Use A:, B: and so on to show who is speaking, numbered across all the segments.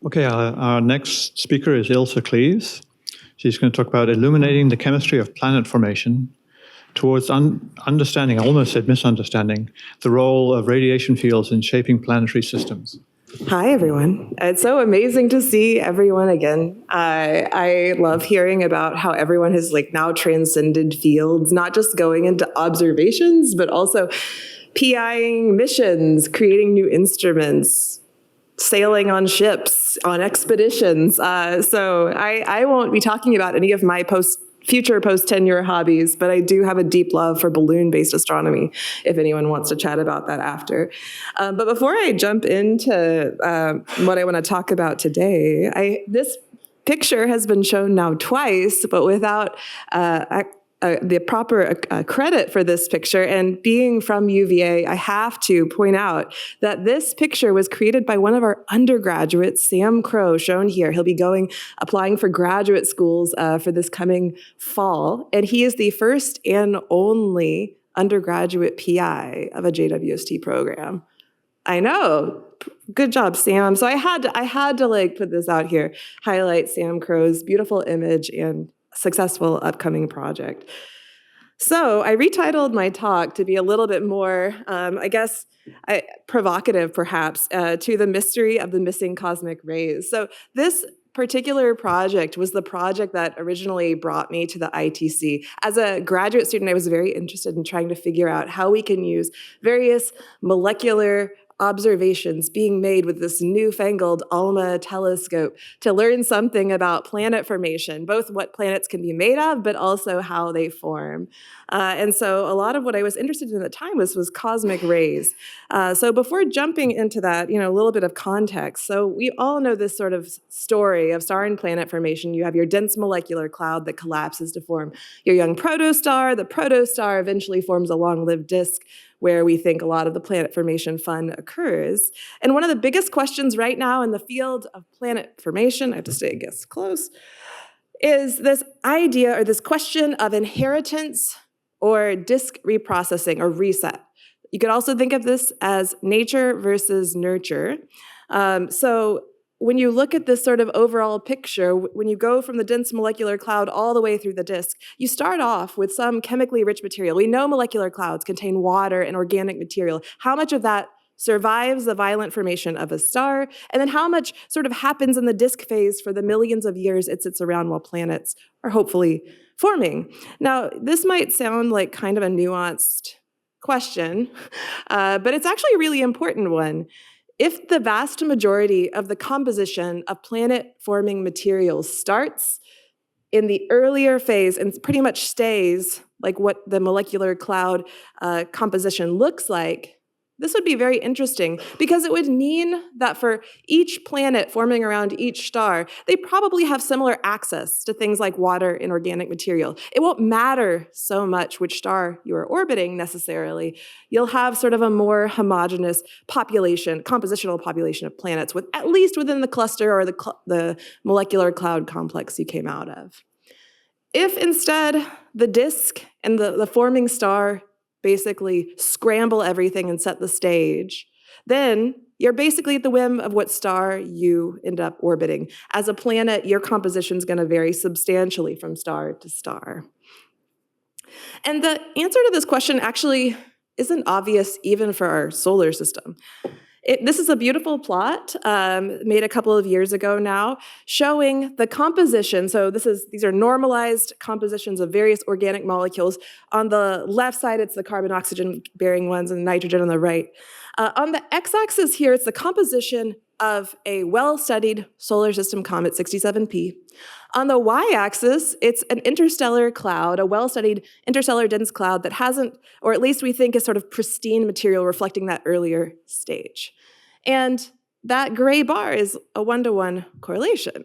A: Okay, our next speaker is Ilse Cleeves. She's going to talk about illuminating the chemistry of planet formation towards understanding, I almost said misunderstanding, the role of radiation fields in shaping planetary systems.
B: Hi, everyone. It's so amazing to see everyone again. I love hearing about how everyone has now transcended fields, not just going into observations, but also PIing missions, creating new instruments, sailing on ships, on expeditions. So I won't be talking about any of my future post-tenure hobbies, but I do have a deep love for balloon-based astronomy, if anyone wants to chat about that after. But before I jump into what I want to talk about today, this picture has been shown now twice, but without the proper credit for this picture. And being from UVA, I have to point out that this picture was created by one of our undergraduates, Sam Crow, shown here. He'll be applying for graduate schools for this coming fall. And he is the first and only undergraduate PI of a JWST program. I know. Good job, Sam. So I had to put this out here, highlight Sam Crow's beautiful image and successful upcoming project. So I retitled my talk to be a little bit more, provocative perhaps, to the mystery of the missing cosmic rays. So this particular project was the project that originally brought me to the ITC. As a graduate student, I was very interested in trying to figure out how we can use various molecular observations being made with this newfangled ALMA telescope to learn something about planet formation, both what planets can be made of, but also how they form. And so a lot of what I was interested in at the time was cosmic rays. So before jumping into that, a little bit of context. So we all know this sort of story of star and planet formation. You have your dense molecular cloud that collapses to form your young protostar. The protostar eventually forms a long-lived disk where we think a lot of the planet formation fun occurs. And one of the biggest questions right now in the field of planet formation, I have to stay, close, is this idea or this question of inheritance or disk reprocessing or reset. You could also think of this as nature versus nurture. So when you look at this sort of overall picture, when you go from the dense molecular cloud all the way through the disk, you start off with some chemically rich material. We know molecular clouds contain water and organic material. How much of that survives the violent formation of a star? And then how much sort of happens in the disk phase for the millions of years it sits around while planets are hopefully forming? Now, this might sound like kind of a nuanced question, but it's actually a really important one. If the vast majority of the composition of planet-forming materials starts in the earlier phase and pretty much stays like what the molecular cloud composition looks like, this would be very interesting because it would mean that for each planet forming around each star, they probably have similar access to things like water and organic material. It won't matter so much which star you are orbiting necessarily. You'll have sort of a more homogeneous population, compositional population of planets, with at least within the cluster or the molecular cloud complex you came out of. If instead the disk and the forming star basically scramble everything and set the stage, then you're basically at the whim of what star you end up orbiting. As a planet, your composition is going to vary substantially from star to star. And the answer to this question actually isn't obvious even for our solar system. This is a beautiful plot made a couple of years ago now, showing the composition. So these are normalized compositions of various organic molecules. On the left side, it's the carbon-oxygen-bearing ones, and nitrogen on the right. On the x-axis here, it's the composition of a well-studied solar system comet, 67P. On the y-axis, it's an interstellar cloud, a well-studied interstellar dense cloud that hasn't, or at least we think is sort of pristine material reflecting that earlier stage. And that gray bar is a one-to-one correlation.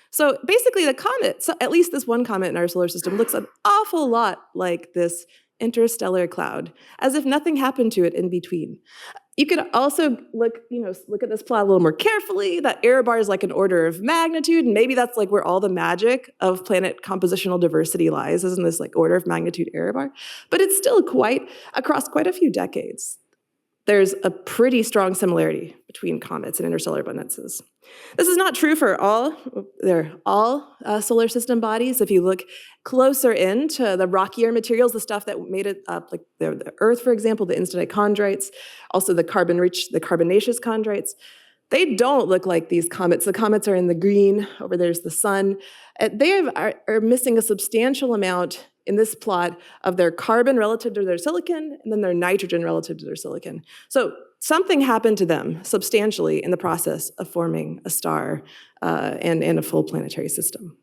B: So basically the comet, so at least this one comet in our solar system, looks an awful lot like this interstellar cloud, as if nothing happened to it in between. You could also look at this plot a little more carefully. That error bar is like an order of magnitude, and maybe that's like where all the magic of planet compositional diversity lies, is in this like order of magnitude error bar. But it's still across quite a few decades. there's a pretty strong similarity between comets and interstellar abundances. This is not true for all solar system bodies. If you look closer into the rockier materials, the stuff that made it up, like the Earth, for example, the instantite chondrites, also the carbon-rich, the carbonaceous chondrites, they don't look like these comets. The comets are in the green. Over there's the sun. They are missing a substantial amount in this plot of their carbon relative to their silicon, and then their nitrogen relative to their silicon. So something happened to them substantially in the process of forming a star and a full planetary system.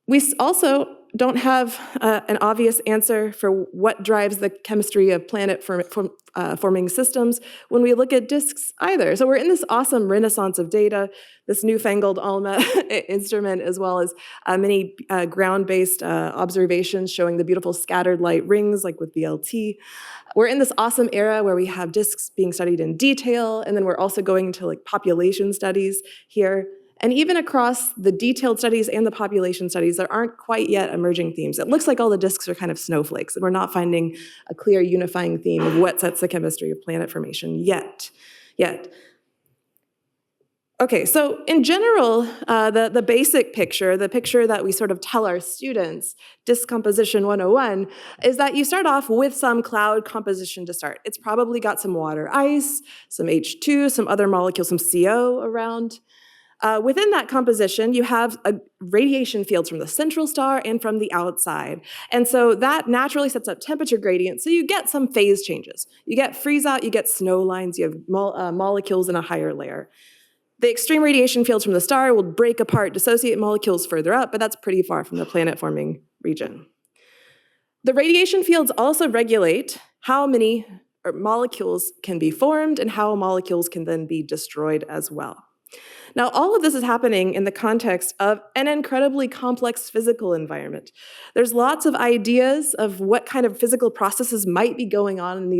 B: We also don't have an obvious answer for what drives the chemistry of forming systems when we look at disks either. So we're in this awesome renaissance of data, this newfangled ALMA instrument, as well as many ground-based observations showing the beautiful scattered light rings, like with VLT. We're in this awesome era where we have disks being studied in detail, and then we're also going into like population studies here. And even across the detailed studies and the population studies, there aren't quite yet emerging themes. It looks like all the disks are kind of snowflakes, and we're not finding a clear unifying theme of what sets the chemistry of planet formation yet. Okay, so in general, the basic picture, the picture that we sort of tell our students, disk composition 101, is that you start off with some cloud composition to start. It's probably got some water ice, some H2, some other molecules, some CO around. Within that composition, you have radiation fields from the central star and from the outside. And so that naturally sets up temperature gradients, so you get some phase changes. You get freeze out, you get snow lines, you have molecules in a higher layer. The extreme radiation fields from the star will break apart, dissociate molecules further up, but that's pretty far from the planet-forming region. The radiation fields also regulate how many molecules can be formed and how molecules can then be destroyed as well. Now, all of this is happening in the context of an incredibly complex physical environment. There's lots of ideas of what kind of physical processes might be going on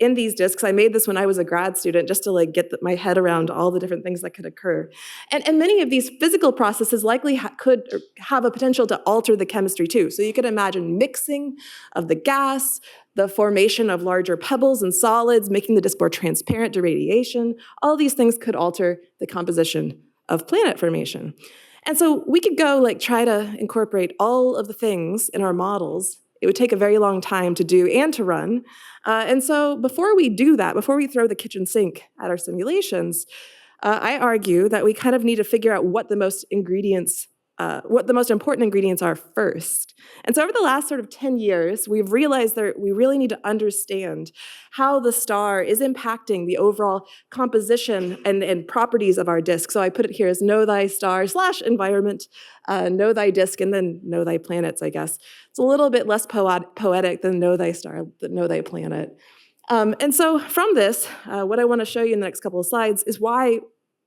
B: in these disks. I made this when I was a grad student just to like get my head around all the different things that could occur. And many of these physical processes likely could have a potential to alter the chemistry too. So you could imagine mixing of the gas, the formation of larger pebbles and solids, making the disk more transparent to radiation. All these things could alter the composition of planet formation. And so we could go try to incorporate all of the things in our models. It would take a very long time to do and to run. And so before we do that, before we throw the kitchen sink at our simulations, I argue that we kind of need to figure out what the most important ingredients are first. And so over the last sort of 10 years, we've realized that we really need to understand how the star is impacting the overall composition and properties of our disk. So I put it here as know thy star / environment, know thy disk, and then know thy planets, I guess. It's a little bit less poetic than know thy star, know thy planet. And so from this, what I want to show you in the next couple of slides is why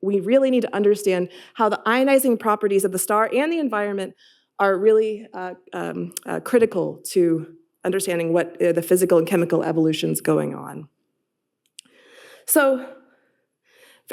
B: we really need to understand how the ionizing properties of the star and the environment are really critical to understanding what the physical and chemical evolution's going on. So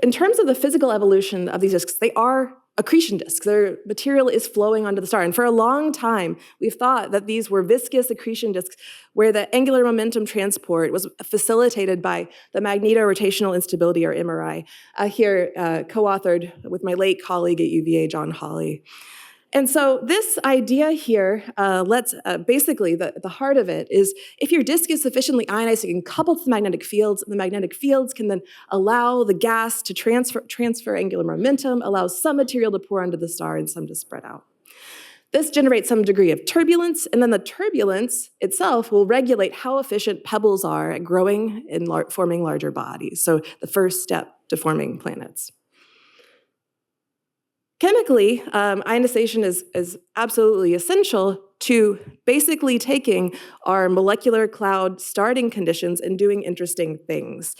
B: in terms of the physical evolution of these disks, they are accretion disks. Their material is flowing onto the star. And for a long time, we've thought that these were viscous accretion disks where the angular momentum transport was facilitated by the magnetorotational instability, or MRI, here co-authored with my late colleague at UVA, John Hawley. And so this idea here basically the heart of it is if your disk is sufficiently ionized, you can couple to the magnetic fields, and the magnetic fields can then allow the gas to transfer angular momentum, allows some material to pour onto the star and some to spread out. This generates some degree of turbulence, and then the turbulence itself will regulate how efficient pebbles are at growing and forming larger bodies. So the first step to forming planets. Chemically, ionization is absolutely essential to basically taking our molecular cloud starting conditions and doing interesting things.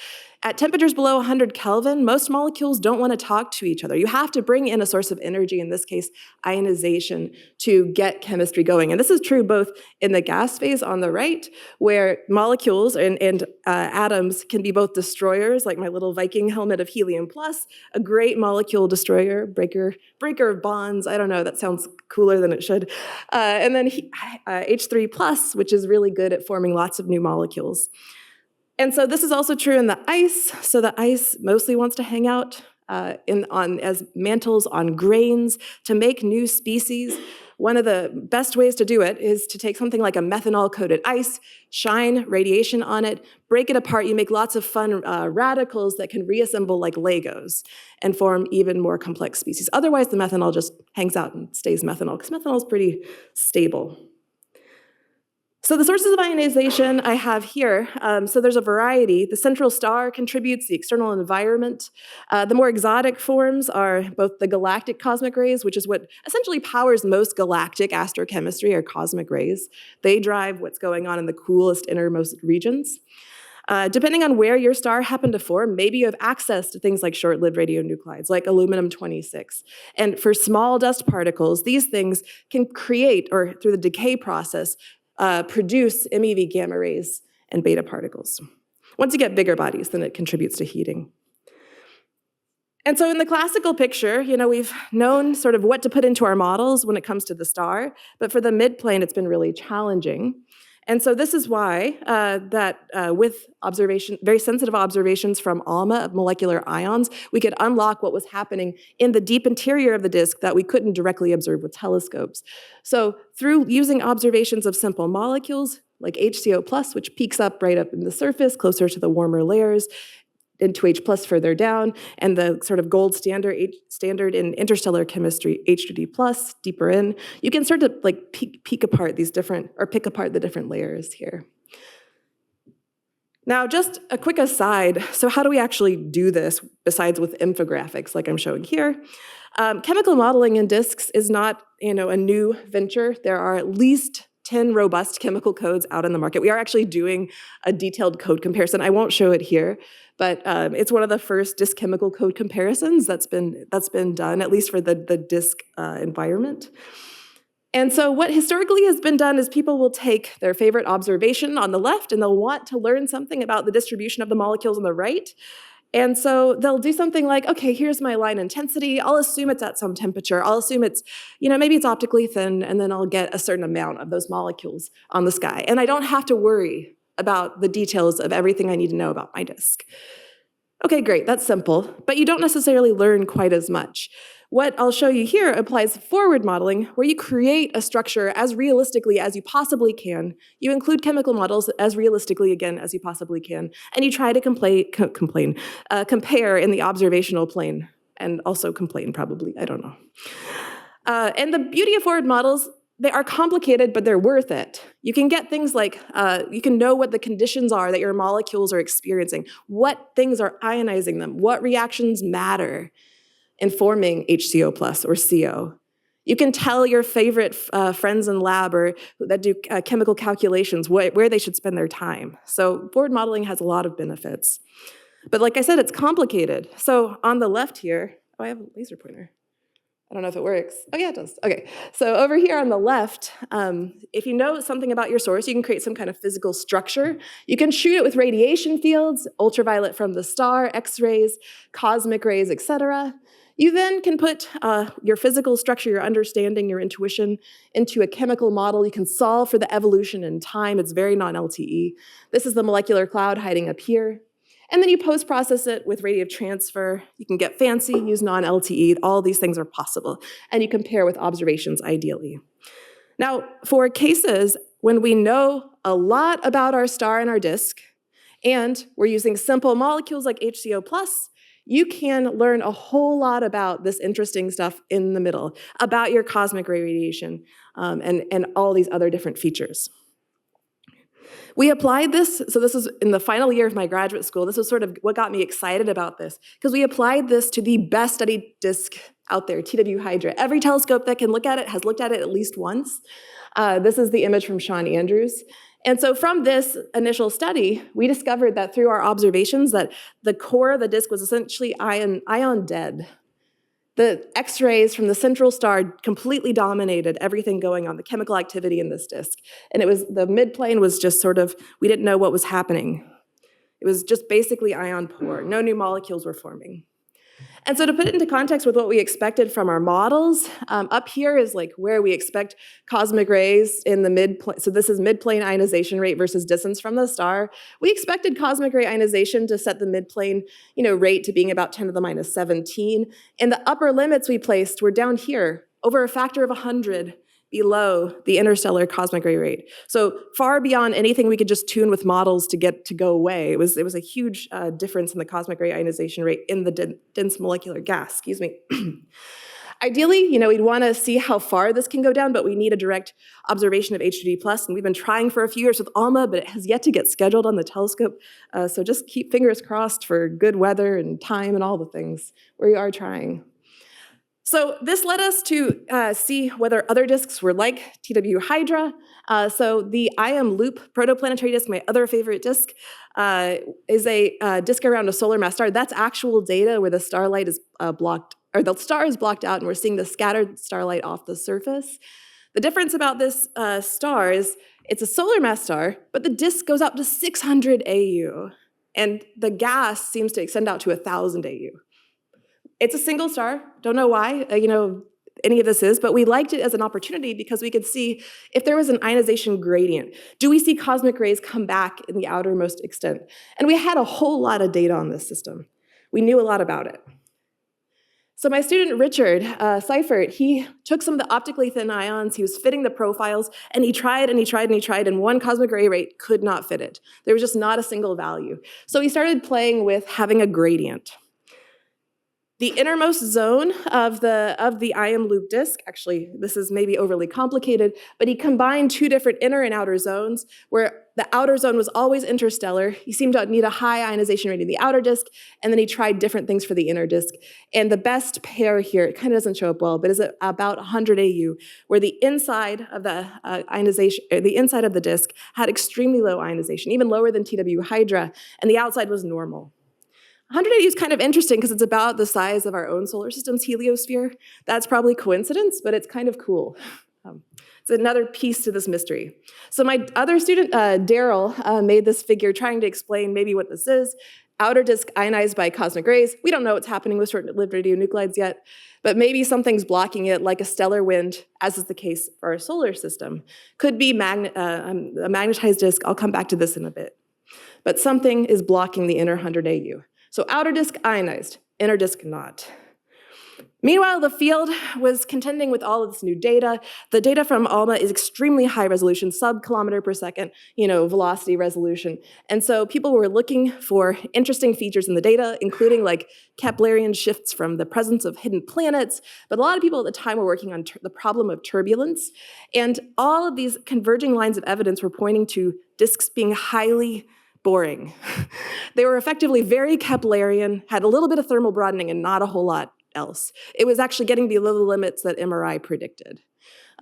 B: At temperatures below 100 Kelvin, most molecules don't want to talk to each other. You have to bring in a source of energy, in this case, ionization, to get chemistry going. And this is true both in the gas phase on the right, where molecules and atoms can be both destroyers, like my little Viking helmet of helium plus, a great molecule destroyer, breaker of bonds. I don't know, that sounds cooler than it should. And then H3 plus, which is really good at forming lots of new molecules. And so this is also true in the ice. So the ice mostly wants to hang out as mantles on grains to make new species. One of the best ways to do it is to take something like a methanol-coated ice, shine radiation on it, break it apart. You make lots of fun radicals that can reassemble like Legos and form even more complex species. Otherwise, the methanol just hangs out and stays methanol, because methanol is pretty stable. So the sources of ionization I have here, so there's a variety. The central star contributes, the external environment. The more exotic forms are both the galactic cosmic rays, which is what essentially powers most galactic astrochemistry, or cosmic rays. They drive what's going on in the coolest innermost regions. Depending on where your star happened to form, maybe you have access to things like short-lived radionuclides, like aluminum-26. And for small dust particles, these things can create, or through the decay process, produce MEV gamma rays and beta particles. Once you get bigger bodies, then it contributes to heating. And so in the classical picture, we've known sort of what to put into our models when it comes to the star, but for the midplane, it's been really challenging. And so this is why with very sensitive observations from ALMA of molecular ions, we could unlock what was happening in the deep interior of the disk that we couldn't directly observe with telescopes. So through using observations of simple molecules, like HCO+, which peaks up right up in the surface, closer to the warmer layers, and 2H+ further down, and the sort of gold standard in interstellar chemistry, H2D+, deeper in, you can start to like pick apart the different layers here. Now, just a quick aside, so how do we actually do this besides with infographics like I'm showing here? Chemical modeling in disks is not a new venture. There are at least 10 robust chemical codes out in the market. We are actually doing a detailed code comparison. I won't show it here, but it's one of the first disk chemical code comparisons that's been done, at least for the disk environment. And so what historically has been done is people will take their favorite observation on the left, and they'll want to learn something about the distribution of the molecules on the right. And so they'll do something like, okay, here's my line intensity. I'll assume it's at some temperature. I'll assume it's, maybe it's optically thin, and then I'll get a certain amount of those molecules on the sky. And I don't have to worry about the details of everything I need to know about my disk. Okay, great, that's simple, but you don't necessarily learn quite as much. What I'll show you here applies forward modeling, where you create a structure as realistically as you possibly can. You include chemical models as realistically, again, as you possibly can, and you try to compare in the observational plane, and also complain, probably, I don't know. And the beauty of forward models, they are complicated, but they're worth it. You can get things like, you can know what the conditions are that your molecules are experiencing, what things are ionizing them, what reactions matter in forming HCO+ or CO. You can tell your favorite friends in lab or that do chemical calculations where they should spend their time. So forward modeling has a lot of benefits. But like I said, it's complicated. So on the left here, I have a laser pointer. I don't know if it works. Oh yeah, it does. Okay, so over here on the left, if you know something about your source, you can create some kind of physical structure. You can shoot it with radiation fields, ultraviolet from the star, X-rays, cosmic rays, etc. You then can put your physical structure, your understanding, your intuition into a chemical model. You can solve for the evolution in time. It's very non-LTE. This is the molecular cloud hiding up here. And then you post-process it with radiative transfer. You can get fancy, use non-LTE. All these things are possible. And you compare with observations, ideally. Now, for cases when we know a lot about our star and our disk, and we're using simple molecules like HCO+, you can learn a whole lot about this interesting stuff in the middle, about your cosmic ray radiation, and all these other different features. We applied this, so this was in the final year of my graduate school. This was sort of what got me excited about this, because we applied this to the best studied disk out there, TW Hydra. Every telescope that can look at it has looked at it at least once. This is the image from Sean Andrews. And so from this initial study, we discovered that through our observations that the core of the disk was essentially ion dead. The X-rays from the central star completely dominated everything going on, the chemical activity in this disk. And the midplane was just sort of, we didn't know what was happening. It was just basically ion poor. No new molecules were forming. And so to put it into context with what we expected from our models, up here is like where we expect cosmic rays in the midplane. So this is midplane ionization rate versus distance from the star. We expected cosmic ray ionization to set the midplane, rate to being about 10 to the minus 17. And the upper limits we placed were down here, over a factor of 100 below the interstellar cosmic ray rate. So far beyond anything we could just tune with models to get to go away. It was a huge difference in the cosmic ray ionization rate in the dense molecular gas, Ideally, we'd want to see how far this can go down, but we need a direct observation of H2D+, and we've been trying for a few years with ALMA, but it has yet to get scheduled on the telescope. So just keep fingers crossed for good weather and time and all the things. We are trying. So this led us to see whether other disks were like TW Hydra. So the IM Loop protoplanetary disk, my other favorite disk, is a disk around a solar mass star. That's actual data where the starlight is blocked, or the star is blocked out, and we're seeing the scattered starlight off the surface. The difference about this star is it's a solar mass star, but the disk goes up to 600 AU, and the gas seems to extend out to 1,000 AU. It's a single star, don't know why, any of this is, but we liked it as an opportunity because we could see if there was an ionization gradient. Do we see cosmic rays come back in the outermost extent? And we had a whole lot of data on this system. We knew a lot about it. So my student Richard Seifert, he took some of the optically thin ions, he was fitting the profiles, and he tried, and one cosmic ray rate could not fit it. There was just not a single value. So he started playing with having a gradient. The innermost zone of the IM loop disk, actually, this is maybe overly complicated, but he combined two different inner and outer zones where the outer zone was always interstellar. He seemed to need a high ionization rate in the outer disk, and then he tried different things for the inner disk. And the best pair here, it kind of doesn't show up well, but is about 100 AU, where the inside of the ionization, the inside of the disk had extremely low ionization, even lower than TW Hydra, and the outside was normal. 100 AU is kind of interesting because it's about the size of our own solar system's heliosphere. That's probably coincidence, but it's kind of cool. It's another piece to this mystery. So my other student, Daryl, made this figure trying to explain maybe what this is. Outer disk ionized by cosmic rays. We don't know what's happening with short-lived radionuclides yet, but maybe something's blocking it, like a stellar wind, as is the case for our solar system. Could be a magnetized disk. I'll come back to this in a bit. But something is blocking the inner 100 AU. So outer disk ionized, inner disk not. Meanwhile, the field was contending with all of this new data. The data from ALMA is extremely high resolution, sub-kilometer per second, velocity resolution. And so people were looking for interesting features in the data, including like Keplerian shifts from the presence of hidden planets. But a lot of people at the time were working on the problem of turbulence. And all of these converging lines of evidence were pointing to disks being highly boring. They were effectively very Keplerian, had a little bit of thermal broadening and not a whole lot else. It was actually getting below the limits that MRI predicted.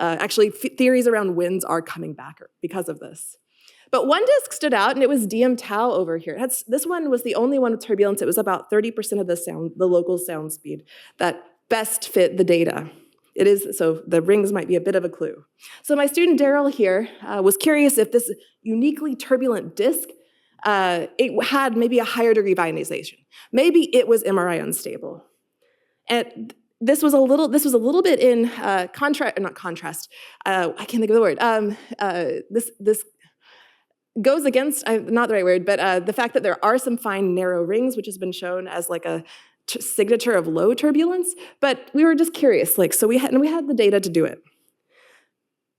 B: Actually, theories around winds are coming back because of this. But one disk stood out, and it was dm tau over here. This one was the only one with turbulence. It was about 30% of the local sound speed that best fit the data. It is, so the rings might be a bit of a clue. So my student Daryl here was curious if this uniquely turbulent disk it had maybe a higher degree of ionization. Maybe it was MRI unstable. And this was a little bit in contrast, not contrast, I can't think of the word. This goes against, not the right word, but the fact that there are some fine narrow rings, which has been shown as like a signature of low turbulence, but we were just curious, so we had the data to do it.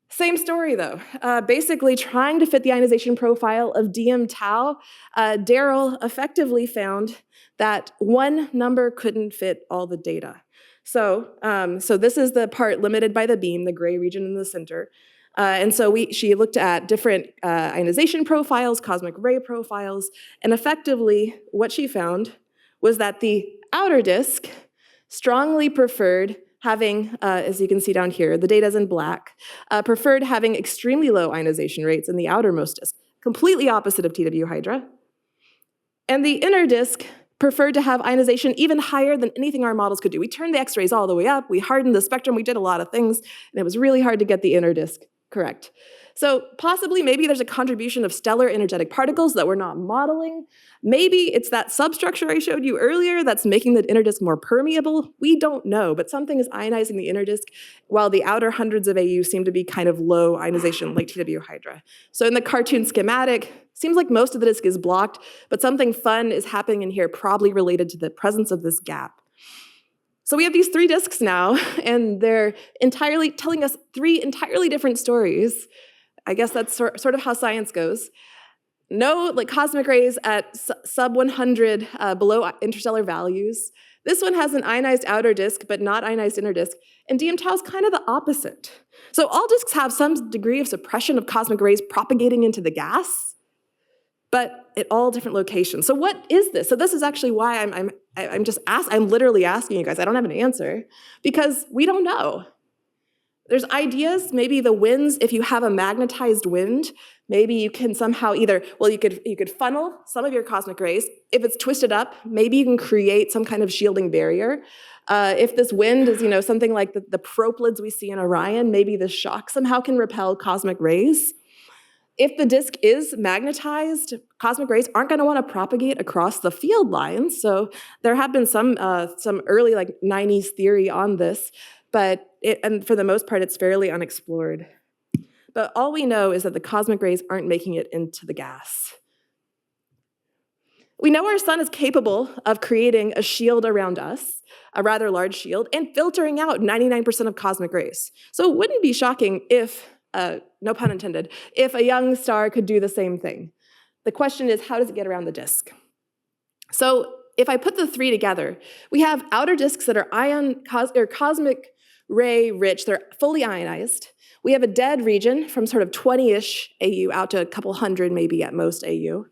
B: Same story though. Basically trying to fit the ionization profile of dm tau, Daryl effectively found that one number couldn't fit all the data. So this is the part limited by the beam, the gray region in the center. And so she looked at different ionization profiles, cosmic ray profiles, and effectively what she found was that the outer disk strongly preferred having, as you can see down here, the data's in black, preferred having extremely low ionization rates in the outermost disk, completely opposite of TW Hydra. And the inner disk preferred to have ionization even higher than anything our models could do. We turned the X-rays all the way up, we hardened the spectrum, we did a lot of things, and it was really hard to get the inner disk correct. So possibly, maybe there's a contribution of stellar energetic particles that we're not modeling. Maybe it's that substructure I showed you earlier that's making the inner disk more permeable. We don't know, but something is ionizing the inner disk, while the outer hundreds of AU seem to be kind of low ionization, like TW Hydra. So in the cartoon schematic, seems like most of the disk is blocked, but something fun is happening in here, probably related to the presence of this gap. So we have these 3 disks now, and they're entirely telling us 3 entirely different stories. I guess that's sort of how science goes. No, like cosmic rays at sub 100 below interstellar values. This one has an ionized outer disk, but not ionized inner disk. And DM tau is kind of the opposite. So all disks have some degree of suppression of cosmic rays propagating into the gas, but at all different locations. So what is this? So this is actually why I'm literally asking you guys. I don't have an answer, because we don't know. There's ideas, maybe the winds, if you have a magnetized wind, maybe you can somehow you could funnel some of your cosmic rays. If it's twisted up, maybe you can create some kind of shielding barrier. If this wind is, something like the proplyds we see in Orion, maybe the shock somehow can repel cosmic rays. If the disk is magnetized, cosmic rays aren't going to want to propagate across the field lines. So there have been some early 90s theory on this, and for the most part, it's fairly unexplored. But all we know is that the cosmic rays aren't making it into the gas. We know our sun is capable of creating a shield around us, a rather large shield, and filtering out 99% of cosmic rays. So it wouldn't be shocking if, no pun intended, if a young star could do the same thing. The question is, how does it get around the disk? So if I put the 3 together, we have outer disks that are cosmic ray rich, they're fully ionized. We have a dead region from sort of 20-ish AU out to a couple hundred maybe at most AU.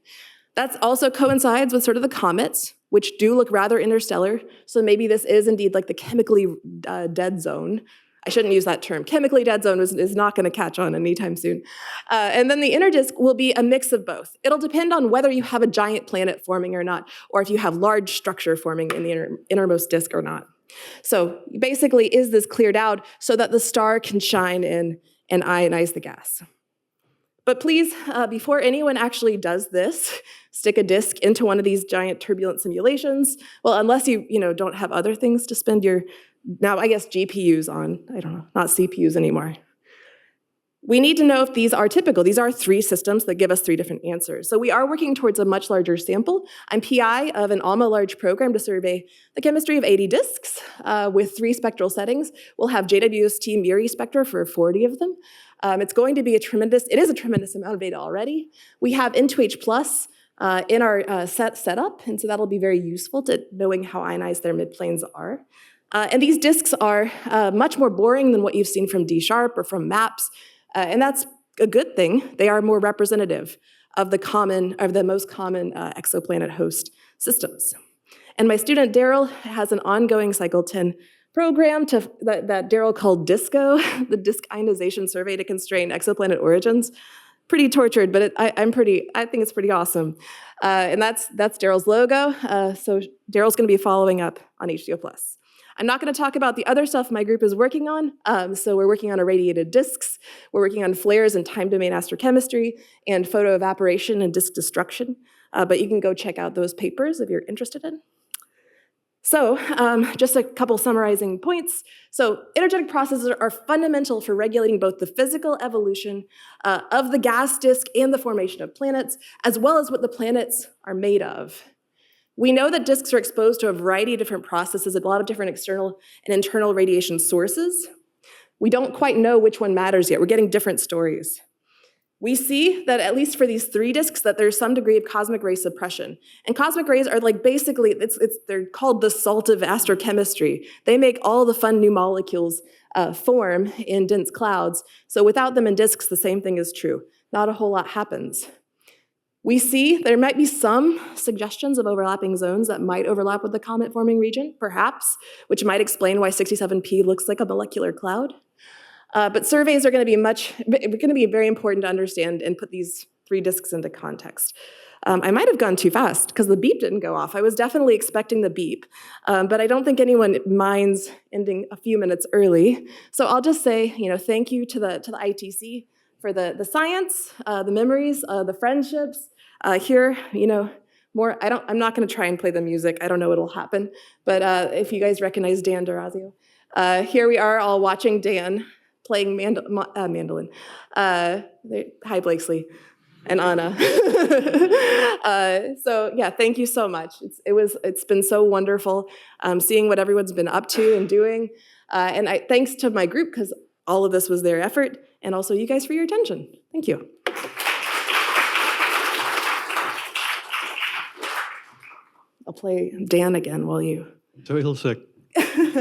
B: That also coincides with sort of the comets, which do look rather interstellar. So maybe this is indeed like the chemically dead zone. I shouldn't use that term. Chemically dead zone is not going to catch on anytime soon. And then the inner disk will be a mix of both. It'll depend on whether you have a giant planet forming or not, or if you have large structure forming in the innermost disk or not. So basically, is this cleared out so that the star can shine in and ionize the gas? But please, before anyone actually does this, stick a disk into one of these giant turbulent simulations. Well, unless you don't have other things to spend your, now I guess GPUs on, I don't know, not CPUs anymore. We need to know if these are typical. These are 3 systems that give us 3 different answers. So we are working towards a much larger sample. I'm PI of an ALMA large program to survey the chemistry of 80 disks with 3 spectral settings. We'll have JWST Miri spectra for 40 of them. It is a tremendous amount of data already. We have N2H plus in our setup, and so that'll be very useful to knowing how ionized their midplanes are. And these disks are much more boring than what you've seen from D# or from MAPS. And that's a good thing. They are more representative of the most common exoplanet host systems. And my student Daryl has an ongoing Cycle 10 program that Daryl called DISCO, the Disk Ionization Survey to Constrain Exoplanet Origins. Pretty tortured, but I think it's pretty awesome. And that's Daryl's logo. So Daryl's going to be following up on HDO+. I'm not going to talk about the other stuff my group is working on. So we're working on irradiated disks. We're working on flares and time domain astrochemistry and photoevaporation and disk destruction. But you can go check out those papers if you're interested in. So just a couple summarizing points. So energetic processes are fundamental for regulating both the physical evolution of the gas disk and the formation of planets, as well as what the planets are made of. We know that disks are exposed to a variety of different processes, a lot of different external and internal radiation sources. We don't quite know which one matters yet. We're getting different stories. We see that at least for these 3 disks that there's some degree of cosmic ray suppression. And cosmic rays are basically, they're called the salt of astrochemistry. They make all the fun new molecules form in dense clouds. So without them in disks, the same thing is true. Not a whole lot happens. We see there might be some suggestions of overlapping zones that might overlap with the comet-forming region, perhaps, which might explain why 67P looks like a molecular cloud. But surveys are going to be very important to understand and put these 3 disks into context. I might have gone too fast because the beep didn't go off. I was definitely expecting the beep, but I don't think anyone minds ending a few minutes early. So I'll just say, thank you to the ITC for the science, the memories, the friendships. Here, more. I'm not going to try and play the music. I don't know what'll happen. But if you guys recognize Dan D'Orazio, here we are all watching Dan playing mandolin. Hi, Blakesley and Anna. So yeah, thank you so much. It's been so wonderful seeing what everyone's been up to and doing. And thanks to my group, because all of this was their effort, and also you guys for your attention. Thank you. I'll play Dan again while you...
A: So Ilse,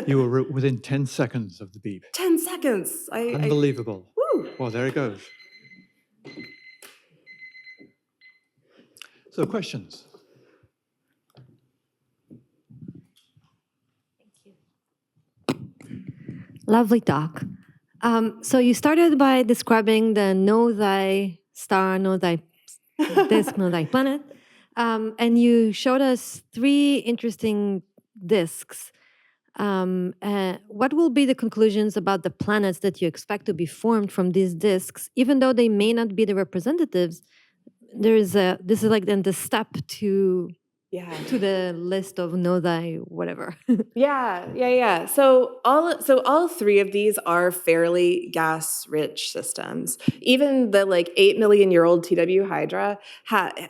A: you were within 10 seconds of the beep.
B: 10 seconds.
A: Unbelievable.
B: Woo.
A: Well, there it goes. So questions?
C: Lovely talk. So you started by describing the know thy star, know thy disk, know thy planet. And you showed us 3 interesting disks. What will be the conclusions about the planets that you expect to be formed from these disks, even though they may not be the representatives? This is like then the step to the list of know thy whatever.
B: Yeah. So all 3 of these are fairly gas-rich systems. Even the 8 million year old TW Hydra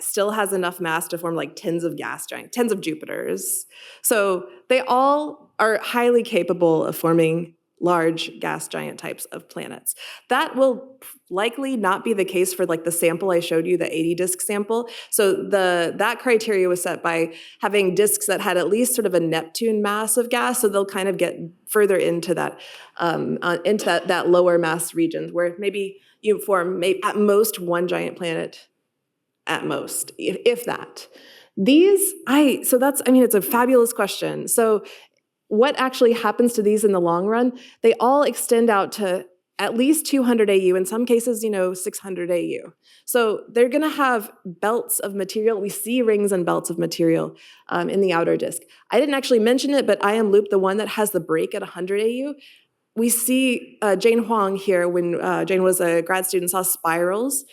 B: still has enough mass to form tens of Jupiters. So they all are highly capable of forming large gas giant types of planets. That will likely not be the case for the sample I showed you, the 80 disk sample. So that criteria was set by having disks that had at least sort of a Neptune mass of gas, so they'll kind of get further into that lower mass region where maybe you form at most 1 giant planet, at most, if that. It's a fabulous question. So what actually happens to these in the long run? They all extend out to at least 200 AU, in some cases, 600 AU. So they're going to have belts of material. We see rings and belts of material in the outer disk. I didn't actually mention it, but IM Loop, the one that has the break at 100 AU, we see Jane Huang here, when Jane was a grad student, saw spirals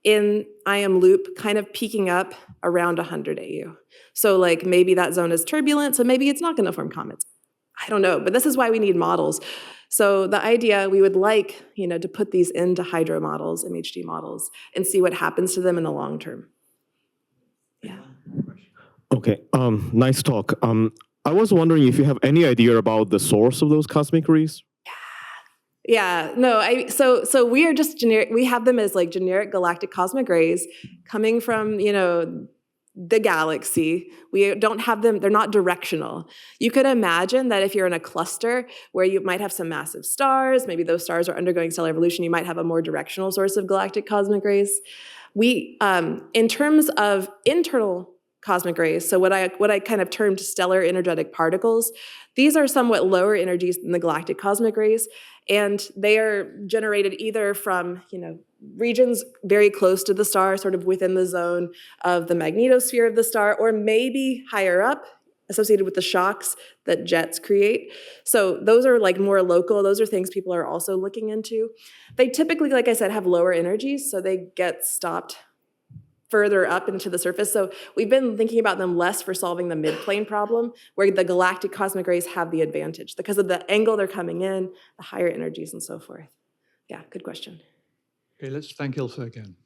B: in IM Loop kind of peaking up around 100 AU. So maybe that zone is turbulent, so maybe it's not going to form comets. I don't know, but this is why we need models. So the idea, we would like, to put these into hydro models, MHD models, and see what happens to them in the long term. Yeah.
D: Okay, nice talk. I was wondering if you have any idea about the source of those cosmic rays?
B: Yeah, no, so we are just generic, we have them as generic galactic cosmic rays coming from, the galaxy. We don't have them, they're not directional. You could imagine that if you're in a cluster where you might have some massive stars, maybe those stars are undergoing stellar evolution, you might have a more directional source of galactic cosmic rays. We, in terms of internal cosmic rays, so what I kind of termed stellar energetic particles, these are somewhat lower energies than the galactic cosmic rays, and they are generated either from, regions very close to the star, sort of within the zone of the magnetosphere of the star, or maybe higher up, associated with the shocks that jets create. So those are more local. Those are things people are also looking into. They typically, like I said, have lower energies, so they get stopped further up into the surface. So we've been thinking about them less for solving the midplane problem, where the galactic cosmic rays have the advantage because of the angle they're coming in, the higher energies and so forth. Yeah, good question.
A: Okay, let's thank Ilse again.